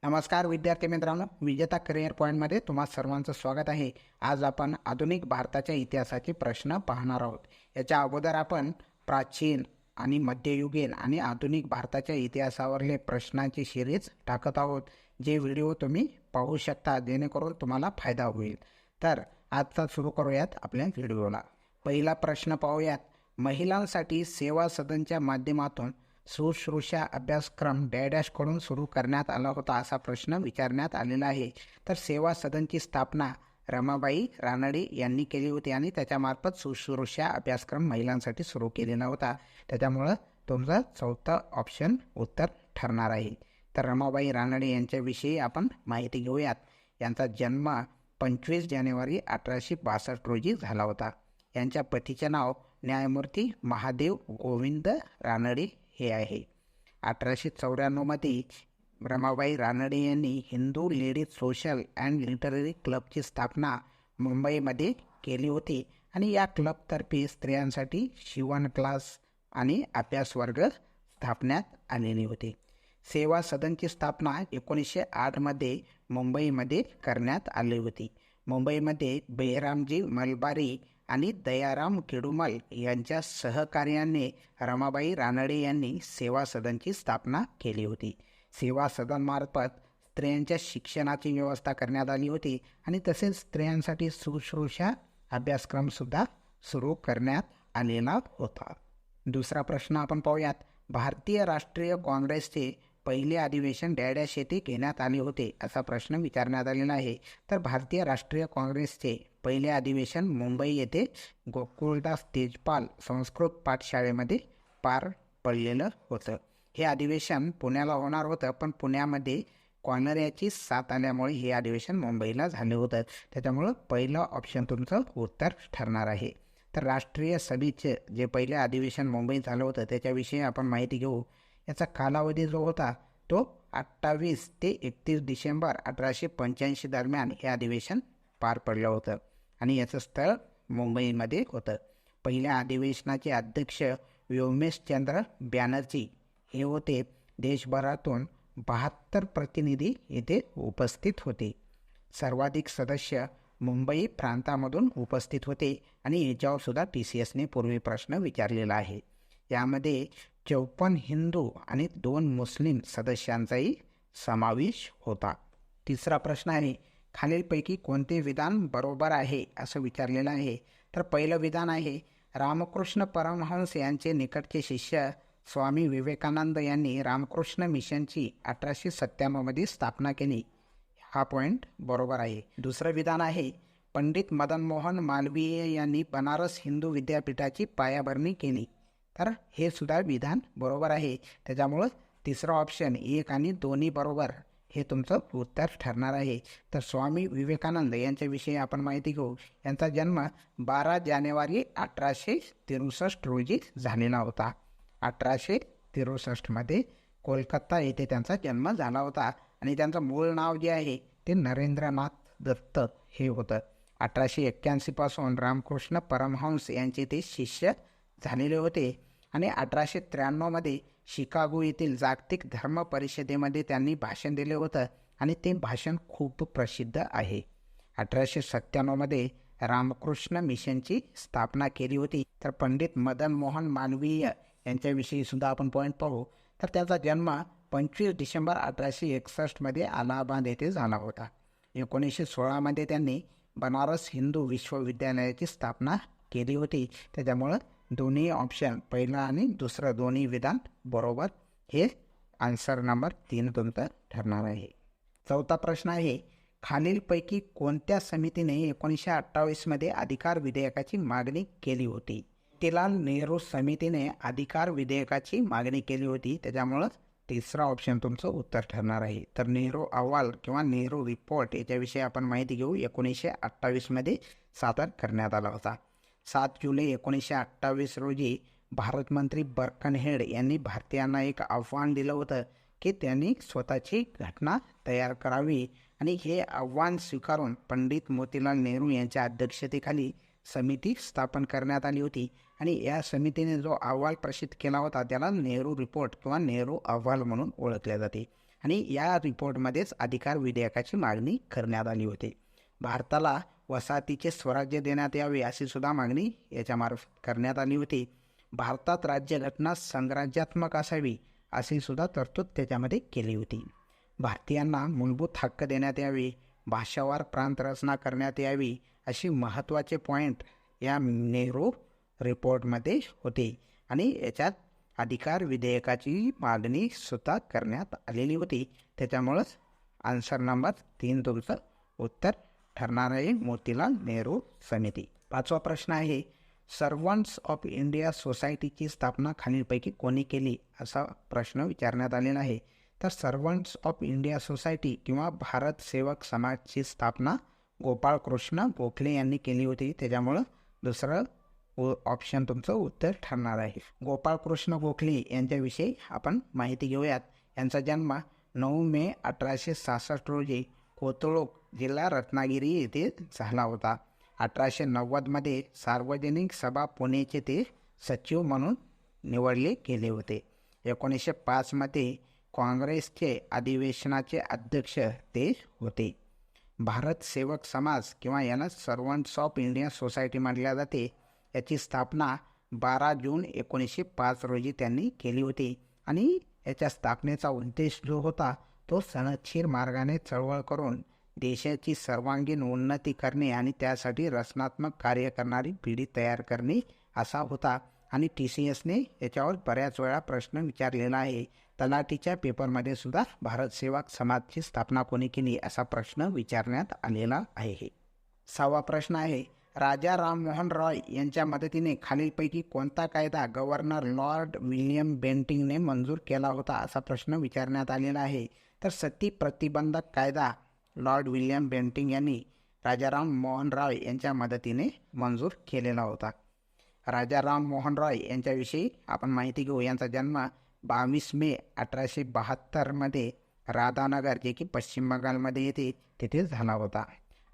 नमस्कार विद्यार्थी मित्रांनो, विजेता करिअर पॉईंटमध्ये तुम्हा सर्वांचं स्वागत आहे. आज आपण आधुनिक भारताच्या इतिहासाचे प्रश्न पाहणार आहोत. याच्या अगोदर आपण प्राचीन आणि मध्ययुगीन आणि आधुनिक भारताच्या इतिहासावरले प्रश्नांची सिरीज टाकत आहोत, जे व्हिडिओ तुम्ही पाहू शकता जेणेकरून तुम्हाला फायदा होईल. तर आजचा सुरू करूयात आपल्या व्हिडिओला. पहिला प्रश्न पाहूयात. महिलांसाठी सेवा सदनच्या माध्यमातून शुश्रूषा अभ्यासक्रम डॅशकडून सुरू करण्यात आला होता असा प्रश्न विचारण्यात आलेला आहे. तर सेवा सदनची स्थापना रमाबाई रानडे यांनी केली होती आणि त्याच्यामार्फत शुश्रूषा अभ्यासक्रम महिलांसाठी सुरू केलेला होता. त्याच्यामुळं तुमचं चौथं ऑप्शन उत्तर ठरणार आहे. तर रमाबाई रानडे यांच्याविषयी आपण माहिती घेऊयात. यांचा जन्म 25 जानेवारी 1862 रोजी झाला होता. यांच्या पतीचे नाव न्यायमूर्ती महादेव गोविंद रानडे हे आहे. 1894मध्ये रमाबाई रानडे यांनी Hindu ladies social and literary क्लबची स्थापना मुंबईमध्ये केली होती आणि या क्लबतर्फे स्त्रियांसाठी शिवण क्लास आणि अभ्यास वर्ग स्थापण्यात आलेली होती. सेवा सदनची स्थापना 1908मध्ये मुंबईमध्ये करण्यात आली होती. मुंबईमध्ये बेहरामजी मलबारी आणि दयाराम किडुमल यांच्या सहकार्याने रमाबाई रानडे यांनी सेवा सदनची स्थापना केली होती. सेवा सदनमार्फत स्त्रियांच्या शिक्षणाची व्यवस्था करण्यात आली होती आणि तसेच स्त्रियांसाठी शुश्रूषा अभ्यासक्रमसुद्धा सुरू करण्यात आलेला होता. दुसरा प्रश्न आपण पाहूयात. भारतीय राष्ट्रीय काँग्रेसचे पहिले अधिवेशन डॅश येथे घेण्यात आले होते असा प्रश्न विचारण्यात आलेला आहे. तर भारतीय राष्ट्रीय काँग्रेसचे पहिले अधिवेशन मुंबई येथे गोकुळदास तेजपाल संस्कृत पाठशाळेमध्ये पार पडलेलं होतं. हे अधिवेशन पुण्याला होणार होतं, पण पुण्यामध्ये कॉलऱ्याची साथ आल्यामुळे हे अधिवेशन मुंबईला झालं होतं. त्याच्यामुळं पहिलं ऑप्शन तुमचं उत्तर ठरणार आहे. तर राष्ट्रीय सभेचे जे पहिले अधिवेशन मुंबईत झालं होतं त्याच्याविषयी आपण माहिती घेऊ. याचा कालावधी जो होता तो 28 ते 31 डिसेंबर 1885 दरम्यान हे अधिवेशन पार पडलं होतं आणि याचं स्थळ मुंबईमध्ये होतं. पहिल्या अधिवेशनाचे अध्यक्ष व्योमेशचंद्र बॅनर्जी हे होते. देशभरातून 72 प्रतिनिधी येथे उपस्थित होते. सर्वाधिक सदस्य मुंबई प्रांतामधून उपस्थित होते आणि याच्यावर सुद्धा TCSने पूर्वी प्रश्न विचारलेला आहे. यामध्ये 54 हिंदू आणि 2 मुस्लिम सदस्यांचाही समावेश होता. तिसरा प्रश्न आहे. खालीलपैकी कोणते विधान बरोबर आहे असं विचारलेलं आहे. तर पहिलं विधान आहे, रामकृष्ण परमहंस यांचे निकटचे शिष्य स्वामी विवेकानंद यांनी रामकृष्ण मिशनची 1897मध्ये स्थापना केली. हा पॉईंट बरोबर आहे. दुसरं विधान आहे, पंडित मदन मोहन मालवीय यांनी बनारस हिंदू विद्यापीठाची पायाभरणी केली. तर हे सुद्धा विधान बरोबर आहे. त्याच्यामुळं तिसरं ऑप्शन 1 आणि 2 बरोबर हे तुमचं उत्तर ठरणार आहे. तर स्वामी विवेकानंद यांच्याविषयी आपण माहिती घेऊ. यांचा जन्म 12 जानेवारी 1863 रोजी झालेला होता. 1863मध्ये कोलकाता येथे त्यांचा जन्म झाला होता आणि त्यांचं मूळ नाव जे आहे ते नरेंद्रनाथ दत्त हे होतं. 1881 पासून रामकृष्ण परमहंस यांचे ते शिष्य झालेले होते आणि 1893मध्ये शिकागो येथील जागतिक धर्म परिषदेमध्ये त्यांनी भाषण दिले होतं आणि ते भाषण खूप प्रसिद्ध आहे. 1897मध्ये रामकृष्ण मिशनची स्थापना केली होती. तर पंडित मदन मोहन मालवीय यांच्याविषयी सुद्धा आपण पॉईंट पाहू. तर त्याचा जन्म 25 डिसेंबर 1861मध्ये अलाहाबाद येथे झाला होता. 1916मध्ये त्यांनी बनारस हिंदू विश्वविद्यालयाची स्थापना केली होती. त्याच्यामुळं दोन्ही ऑप्शन, पहिलं आणि दुसरं दोन्ही विधान बरोबर हे आन्सर नंबर 3 तुमचं ठरणार आहे. चौथा प्रश्न आहे, खालीलपैकी कोणत्या समितीने 1928मध्ये अधिकार विधेयकाची मागणी केली होती? मोतीलाल नेहरू समितीने अधिकार विधेयकाची मागणी केली होती. त्याच्यामुळं तिसरा ऑप्शन तुमचं उत्तर ठरणार आहे. तर नेहरू अहवाल किंवा नेहरू रिपोर्ट याच्याविषयी आपण माहिती घेऊ. 1928मध्ये सादर करण्यात आला होता. 7 जुलै 1928 रोजी भारतमंत्री बर्कनहेड यांनी भारतीयांना एक आव्हान दिलं होतं की त्यांनी स्वतःची घटना तयार करावी आणि हे आव्हान स्वीकारून पंडित मोतीलाल नेहरू यांच्या अध्यक्षतेखाली समिती स्थापन करण्यात आली होती आणि या समितीने जो अहवाल प्रसिद्ध केला होता त्याला नेहरू रिपोर्ट किंवा नेहरू अहवाल म्हणून ओळखले जाते. आणि या रिपोर्टमध्येच अधिकार विधेयकाची मागणी करण्यात आली होती. भारताला वसाहतीचे स्वराज्य देण्यात यावे अशी सुद्धा मागणी याच्यामार्फत करण्यात आली होती. भारतात राज्यघटना संघराज्यात्मक असावी अशी सुद्धा तरतूद त्याच्यामध्ये केली होती. भारतीयांना मूलभूत हक्क देण्यात यावे, भाषावार प्रांत रचना करण्यात यावी अशी महत्त्वाचे पॉईंट या नेहरू रिपोर्टमध्ये होते आणि याच्यात अधिकार विधेयकाची मागणी सुद्धा करण्यात आलेली होती. त्याच्यामुळंच आन्सर नंबर 3 तुमचं उत्तर ठरणार आहे, मोतीलाल नेहरू समिती. 5वा प्रश्न आहे, सर्वंट्स ऑफ इंडिया सोसायटीची स्थापना खालीलपैकी कोणी केली असा प्रश्न विचारण्यात आलेला आहे. तर सर्वंट्स ऑफ इंडिया सोसायटी किंवा भारत सेवक समाजची स्थापना गोपाळकृष्ण गोखले यांनी केली होती. त्याच्यामुळं दुसरं ऑप्शन तुमचं उत्तर ठरणार आहे. गोपाळकृष्ण गोखले यांच्याविषयी आपण माहिती घेऊयात. यांचा जन्म 9 मे 1866 रोजी कोथरूड जिल्हा रत्नागिरी येथे झाला होता. 1890मध्ये सार्वजनिक सभा पुणेचे ते सचिव म्हणून निवडले गेले होते. 1905मध्ये काँग्रेसचे अधिवेशनाचे अध्यक्ष ते होते. भारत सेवक समाज किंवा याला सर्वंट्स ऑफ इंडिया सोसायटी म्हटल्या जाते. याची स्थापना 12 जून 1905 रोजी त्यांनी केली होती आणि याच्या स्थापनेचा उद्देश जो होता तो सनदशीर मार्गाने चळवळ करून देशाची सर्वांगीण उन्नती करणे आणि त्यासाठी रचनात्मक कार्य करणारी पिढी तयार करणे असा होता. आणि TCSने याच्यावर बऱ्याच वेळा प्रश्न विचारलेला आहे. तलाठीच्या पेपरमध्ये सुद्धा भारत सेवक समाजची स्थापना कोणी केली असा प्रश्न विचारण्यात आलेला आहे. 6वा प्रश्न आहे, राजा राममोहन रॉय यांच्या मदतीने खालीलपैकी कोणता कायदा गव्हर्नर लॉर्ड विल्यम बेंटिंगने मंजूर केला होता असा प्रश्न विचारण्यात आलेला आहे. तर सती प्रतिबंधक कायदा लॉर्ड विल्यम बेंटिंग यांनी राजा राममोहन रॉय यांच्या मदतीने मंजूर केलेला होता. राजा राममोहन रॉय यांच्याविषयी आपण माहिती घेऊ. यांचा जन्म 22 मे 1872मध्ये राधानगर जे की पश्चिम बंगालमध्ये येते तिथे झाला होता.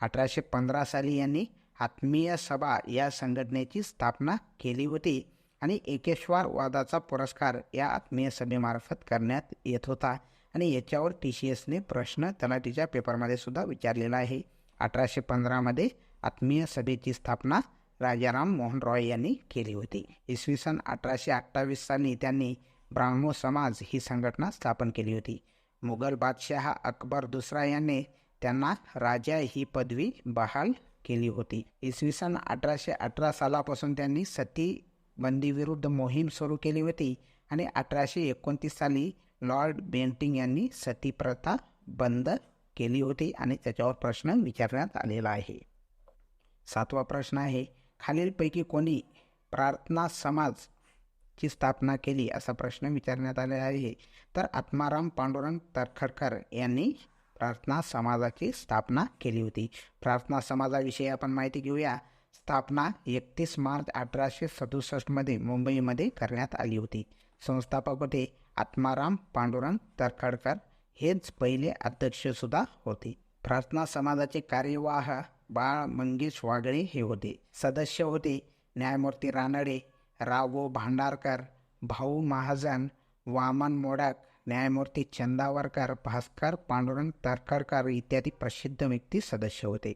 1815 साली यांनी आत्मीय सभा या संघटनेची स्थापना केली होती आणि एकेश्वर वादाचा पुरस्कार या आत्मीय सभेमार्फत करण्यात येत होता आणि याच्यावर TCSने प्रश्न तलाठीच्या पेपरमध्ये सुद्धा विचारलेला आहे. 1815मध्ये आत्मीय सभेची स्थापना राजाराम मोहन रॉय यांनी केली होती. इसवी सन 1828 साली त्यांनी ब्राह्मो समाज ही संघटना स्थापन केली होती. मुघल बादशाह अकबर दुसरा यांनी त्यांना राजा ही पदवी बहाल केली होती. इसवी सन 1818 सालापासून त्यांनी सती बंदीविरुद्ध मोहीम सुरू केली होती आणि 1829 साली लॉर्ड बेंटिंग यांनी सती प्रथा बंद केली होती आणि त्याच्यावर प्रश्न विचारण्यात आलेला आहे. 7वा प्रश्न आहे, खालीलपैकी कोणी प्रार्थना समाजची स्थापना केली असा प्रश्न विचारण्यात आलेला आहे. तर आत्माराम पांडुरंग तरखडकर यांनी प्रार्थना समाजाची स्थापना केली होती. प्रार्थना समाजाविषयी आपण माहिती घेऊया. स्थापना 31 मार्च 1867मध्ये मुंबईमध्ये करण्यात आली होती. संस्थापक होते आत्माराम पांडुरंग तरखडकर, हेच पहिले अध्यक्षसुद्धा होते. प्रार्थना समाजाचे कार्यवाह बाळ मंगेश वागळे हे होते. सदस्य होते न्यायमूर्ती रानडे, राव भांडारकर, भाऊ महाजन, वामन मोडक, न्यायमूर्ती चंदावरकर, भास्कर पांडुरंग तरखडकर इत्यादी प्रसिद्ध व्यक्ती सदस्य होते.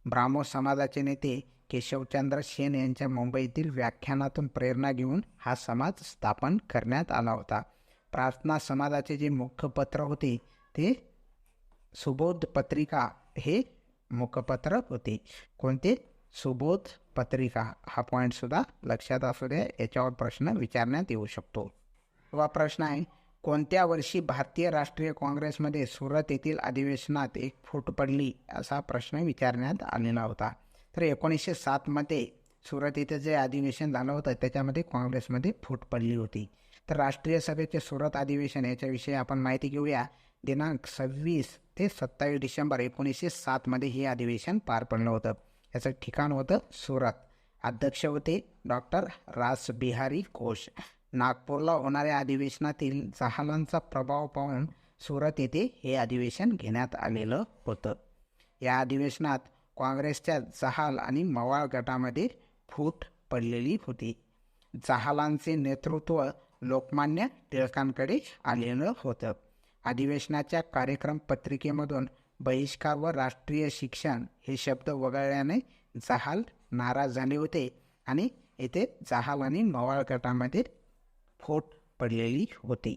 ब्राह्मो समाजाचे नेते केशवचंद्र सेन यांच्या मुंबईतील व्याख्यानातून प्रेरणा घेऊन हा समाज स्थापन करण्यात आला होता. प्रार्थना समाजाचे जे मुखपत्र होते ते सुबोध पत्रिका हे मुखपत्र होते. कोणते? सुबोध पत्रिका. हा पॉईंट सुद्धा लक्षात असू द्या, याच्यावर प्रश्न विचारण्यात येऊ शकतो. वा प्रश्न आहे, कोणत्या वर्षी भारतीय राष्ट्रीय काँग्रेसमध्ये सुरत येथील अधिवेशनात एक फूट पडली असा प्रश्न विचारण्यात आलेला होता. तर 1907मध्ये सुरत येथे जे अधिवेशन झालं होतं त्याच्यामध्ये काँग्रेसमध्ये फूट पडली होती. तर राष्ट्रीय सभेचे सुरत अधिवेशन याच्याविषयी आपण माहिती घेऊया. दिनांक 26 ते 27 डिसेंबर 1907मध्ये हे अधिवेशन पार पडलं होतं. याचं ठिकाण होतं सुरत. अध्यक्ष होते डॉक्टर रासबिहारी घोष. नागपूरला होणाऱ्या अधिवेशनातील जहालांचा प्रभाव पाहून सुरत येथे हे अधिवेशन घेण्यात आलेलं होतं. या अधिवेशनात काँग्रेसच्या जहाल आणि मवाळ गटामध्ये फूट पडलेली होती. जहालांचे नेतृत्व लोकमान्य टिळकांकडे आलेलं होतं. अधिवेशनाच्या कार्यक्रम पत्रिकेमधून बहिष्कार व राष्ट्रीय शिक्षण हे शब्द वगळल्याने जहाल नाराज झाले होते आणि येथे जहाल आणि मवाळ गटामध्ये फूट पडलेली होती.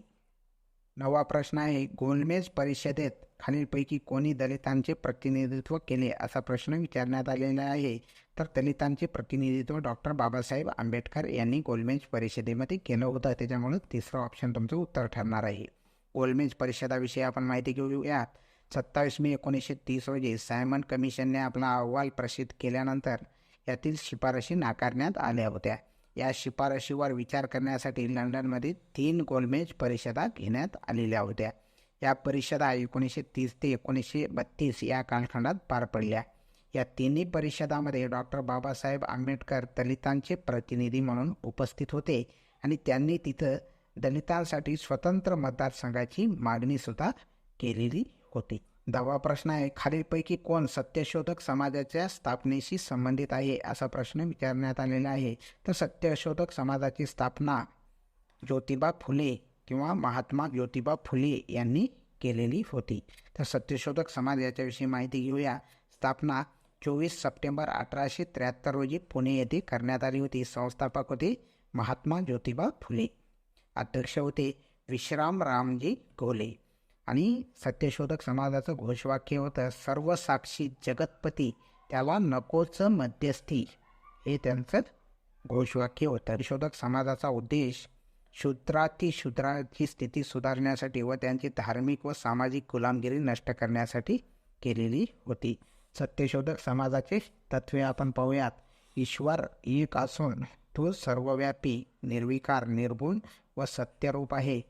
9वा प्रश्न आहे, गोलमेज परिषदेत खालीलपैकी कोणी दलितांचे प्रतिनिधित्व केले असा प्रश्न विचारण्यात आलेला आहे. तर दलितांचे प्रतिनिधित्व डॉक्टर बाबासाहेब आंबेडकर यांनी गोलमेज परिषदेमध्ये केलं होतं. त्याच्यामुळे तिसरं ऑप्शन तुमचं उत्तर ठरणार आहे. गोलमेज परिषदाविषयी आपण माहिती घेऊया. 27 मे 1930 रोजी सायमन कमिशनने आपला अहवाल प्रसिद्ध केल्यानंतर यातील शिफारशी नाकारण्यात आल्या होत्या. या शिफारशीवर विचार करण्यासाठी लंडनमध्ये 3 गोलमेज परिषदा घेण्यात आलेल्या होत्या. या परिषदा 1930 ते 1932 या कालखंडात पार पडल्या. या तिन्ही परिषदामध्ये डॉक्टर बाबासाहेब आंबेडकर दलितांचे प्रतिनिधी म्हणून उपस्थित होते आणि त्यांनी तिथं दलितांसाठी स्वतंत्र मतदारसंघाची मागणी सुद्धा केलेली होती. 10वा प्रश्न आहे, खालीलपैकी कोण सत्यशोधक समाजाच्या स्थापनेशी संबंधित आहे असा प्रश्न विचारण्यात आलेला आहे. तर सत्यशोधक समाजाची स्थापना ज्योतिबा फुले किंवा महात्मा ज्योतिबा फुले यांनी केलेली होती. तर सत्यशोधक समाज याच्याविषयी माहिती घेऊया. स्थापना 24 सप्टेंबर 1873 रोजी पुणे येथे करण्यात आली होती. संस्थापक होते महात्मा ज्योतिबा फुले. अध्यक्ष होते विश्राम रामजी घोले. आणि सत्यशोधक समाजाचं घोषवाक्य होतं, सर्व साक्षी जगतपती त्याला नकोच मध्यस्थी. हे त्यांचं घोषवाक्य होतं. सत्यशोधक समाजाचा उद्देश शूद्राची स्थिती सुधारण्यासाठी व त्यांची धार्मिक व सामाजिक गुलामगिरी नष्ट करण्यासाठी केलेली होती. सत्यशोधक समाजाचे तत्वे आपण पाहूयात. ईश्वर एक असून तो सर्वव्यापी, निर्विकार, निर्गुण व सत्यरूप आहे.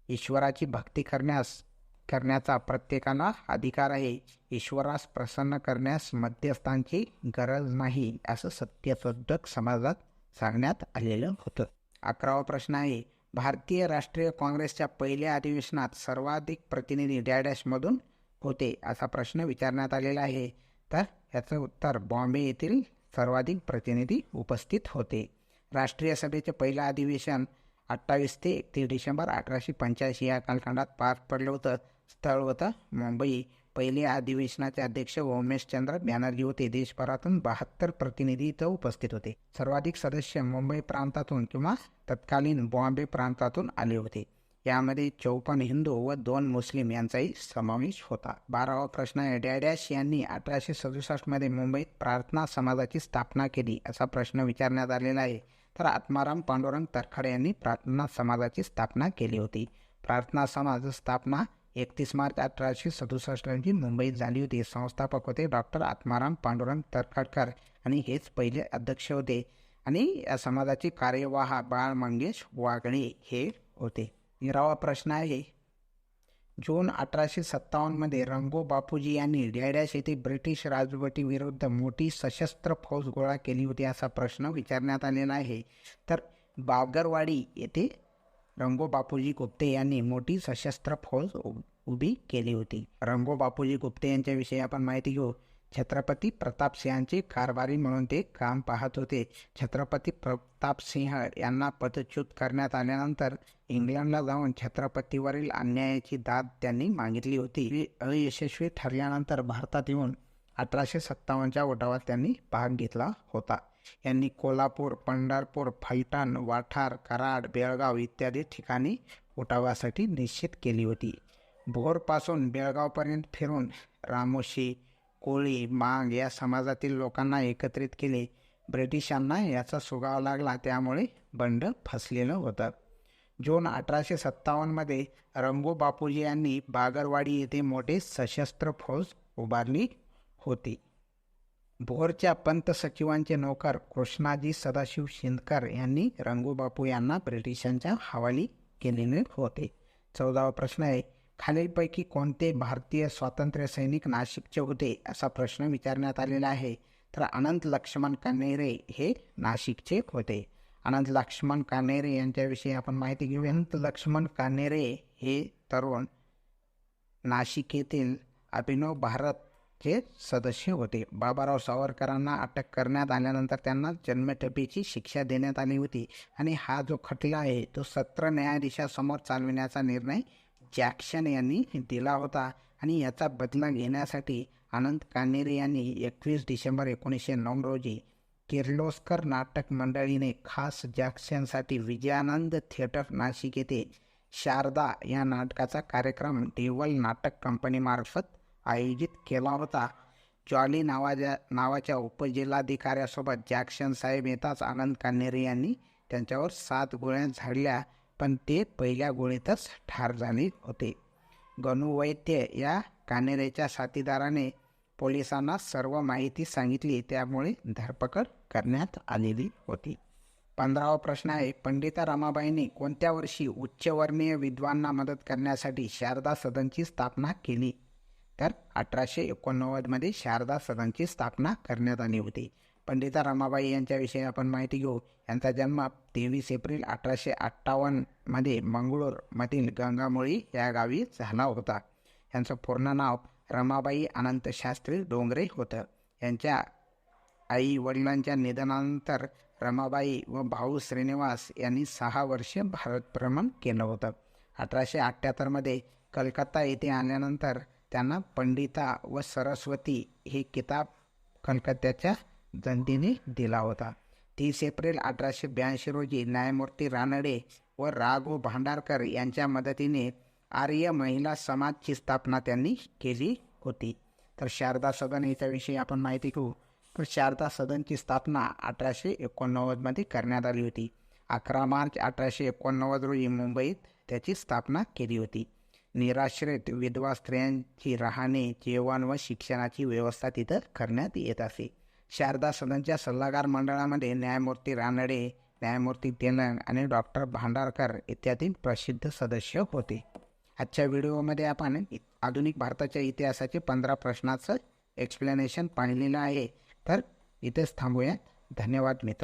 ईश्वराची भक्ती करण्याचा प्रत्येकाला अधिकार आहे. ईश्वरास प्रसन्न करण्यास मध्यस्थांची गरज नाही असं सत्यशोधक समाजात सांगण्यात आलेलं होतं. 11वा प्रश्न आहे, भारतीय राष्ट्रीय काँग्रेसच्या पहिल्या अधिवेशनात सर्वाधिक प्रतिनिधी डॅशमधून होते असा प्रश्न विचारण्यात आलेला आहे. तर याचं उत्तर बॉम्बे येथील सर्वाधिक प्रतिनिधी उपस्थित होते. राष्ट्रीय सभेचे पहिलं अधिवेशन 28 ते 31 डिसेंबर 1885 या कालखंडात पार पडलं होतं. स्थळ होतं मुंबई. पहिले अधिवेशनाचे अध्यक्ष उमेशचंद्र बॅनर्जी होते. देशभरातून 72 प्रतिनिधी इथं उपस्थित होते. सर्वाधिक सदस्य मुंबई प्रांतातून किंवा तत्कालीन बॉम्बे प्रांतातून आले होते. यामध्ये 54 हिंदू व 2 मुस्लिम यांचाही समावेश होता. 12वा प्रश्न आहे, डॅश यांनी 1867 मध्ये मुंबईत प्रार्थना समाजाची स्थापना केली असा प्रश्न विचारण्यात आलेला आहे. तर आत्माराम पांडुरंग तरखडे यांनी प्रार्थना समाजाची स्थापना केली होती. प्रार्थना समाज स्थापना 31 मार्च 1867 रोजी मुंबईत झाली होती. संस्थापक होते डॉक्टर आत्माराम पांडुरंग तरखडकर आणि हेच पहिले अध्यक्ष होते. आणि या समाजाची कार्यवाह बाळ मंगेश वागळे हे होते. 13वा प्रश्न आहे, जून 1857 मध्ये रंगो बापूजी यांनी डॅश येथे ब्रिटिश राजवटीविरुद्ध मोठी सशस्त्र फौज गोळा केली होती असा प्रश्न विचारण्यात आलेला आहे. तर बागरवाडी येथे रंगो बापूजी गुप्ते यांनी मोठी सशस्त्र फौज उभी केली होती. रंगो बापूजी गुप्ते यांच्याविषयी आपण माहिती घेऊ. छत्रपती प्रतापसिंहांचे कारभारी म्हणून ते काम पाहत होते. छत्रपती प्रतापसिंह यांना पदच्युत करण्यात आल्यानंतर इंग्लंडला जाऊन छत्रपतीवरील अन्यायाची दाद त्यांनी मागितली होती. अयशस्वी ठरल्यानंतर भारतात येऊन 1857च्या उठावात त्यांनी भाग घेतला होता. यांनी कोल्हापूर, पंढरपूर, फलटण, वाठार, कराड, बेळगाव इत्यादी ठिकाणी उठावासाठी निश्चित केली होती. भोरपासून बेळगावपर्यंत फिरून रामोशी, कोळी, मांग या समाजातील लोकांना एकत्रित केले. ब्रिटिशांना याचा सुगावा लागला, त्यामुळे बंड फसलेलं होतं. जून 1857 मध्ये रंगो बापूजी यांनी बागरवाडी येथे मोठे सशस्त्र फौज उभारली होती. भोरच्या पंत सचिवांचे नौकर कृष्णाजी सदाशिव शिंदकर यांनी रंगो बापू यांना ब्रिटिशांच्या हवाली केलेले होते. 14वा प्रश्न आहे, खालीलपैकी कोणते भारतीय स्वातंत्र्य सैनिक नाशिकचे होते असा प्रश्न विचारण्यात आलेला आहे. तर अनंत लक्ष्मण कान्हेरे हे नाशिकचे होते. अनंत लक्ष्मण कान्हेरे यांच्याविषयी आपण माहिती घेऊ. अनंत लक्ष्मण कान्हेरे हे तरुण नाशिक येथील अभिनव भारतचे सदस्य होते. बाबाराव सावरकरांना अटक करण्यात आल्यानंतर त्यांना जन्मठेपेची शिक्षा देण्यात आली होती आणि हा जो खटला आहे तो सत्र न्यायाधीशासमोर चालविण्याचा निर्णय जॅक्सन यांनी दिला होता आणि याचा बदला घेण्यासाठी अनंत कान्हेरे यांनी 21 डिसेंबर 1909 रोजी किर्लोस्कर नाटक मंडळीने खास जॅक्सनसाठी विजयानंद थिएटर नाशिक येथे शारदा या नाटकाचा कार्यक्रम देवल नाटक कंपनीमार्फत आयोजित केला होता. जॉली नावाच्या उपजिल्हाधिकाऱ्यासोबत जॅक्सन साहेब येताच आनंद कान्हेरे यांनी त्यांच्यावर 7 गोळ्या झाडल्या, पण ते पहिल्या गोळीतच ठार झाले होते. गणू वैद्य या कान्हेरेच्या साथीदाराने पोलिसांना सर्व माहिती सांगितली, त्यामुळे धरपकड करण्यात आलेली होती. 15वा प्रश्न आहे, पंडिता रमाबाईंनी कोणत्या वर्षी उच्चवर्णीय विद्वांना मदत करण्यासाठी शारदा सदनची स्थापना केली? तर 1889 मध्ये शारदा सदनची स्थापना करण्यात आली होती. पंडिता रमाबाई यांच्याविषयी आपण माहिती घेऊ. यांचा जन्म 23 एप्रिल 1858 मध्ये मंगळूरमधील गंगामुळी या गावी झाला होता. यांचं पूर्ण नाव रमाबाई अनंत शास्त्री डोंगरे होतं. यांच्या आई वडिलांच्या निधनानंतर रमाबाई व भाऊ श्रीनिवास यांनी 6 वर्ष भारत भ्रमण केलं होतं. 1878 मध्ये कलकत्ता येथे आल्यानंतर त्यांना पंडिता व सरस्वती हे किताब कलकत्त्याच्या जनतेने दिला होता. 30 एप्रिल 1882 रोजी न्यायमूर्ती रानडे व राघव भांडारकर यांच्या मदतीने आर्य महिला समाजची स्थापना त्यांनी केली होती. तर शारदा सदन याच्याविषयी आपण माहिती घेऊ. तर शारदा सदनची स्थापना 1889 मध्ये करण्यात आली होती. 11 मार्च 1889 रोजी मुंबईत त्याची स्थापना केली होती. निराश्रित विधवा स्त्रियांची राहणे, जेवण व शिक्षणाची व्यवस्था तिथं करण्यात येत असे. शारदा सदनच्या सल्लागार मंडळामध्ये न्यायमूर्ती रानडे, न्यायमूर्ती तेलंग आणि डॉक्टर भांडारकर इत्यादी प्रसिद्ध सदस्य होते. आजच्या व्हिडिओमध्ये आपण आधुनिक भारताच्या इतिहासाचे 15 प्रश्नाचं एक्सप्लेनेशन पाहिलेलं आहे. तर इथेच थांबूया. धन्यवाद मित्र.